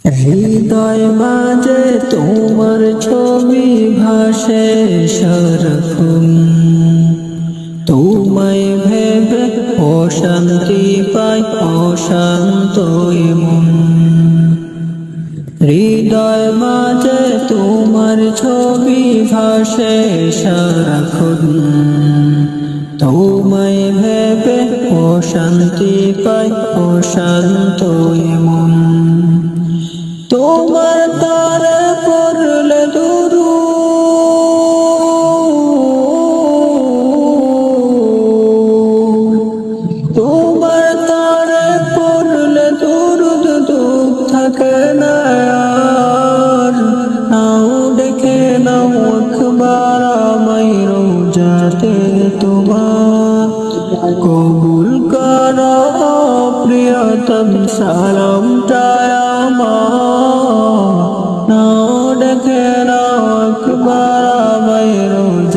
হৃদয় মাঝে তোমার ছবি ভাসে সারাক্ষণ, তোমায় ভেবে অশান্তি পাই অশান্ত মন। হৃদয় মাঝে তোমার ছবি ভাসে সারাক্ষণ, তোমায় ভেবে অশান্তি পাই অশান্ত মন। তোমার তারে পড়লে তোমার তারে পড়লে দুরুদ দুঃখ থাকে না আর। নাও ডেকে নাও একবার আমায় রোজাতে তোমার, কবুল করো প্রিয়তম সালামটা আমার। নাও ডেকে নাও একবার আমায় রোজাতে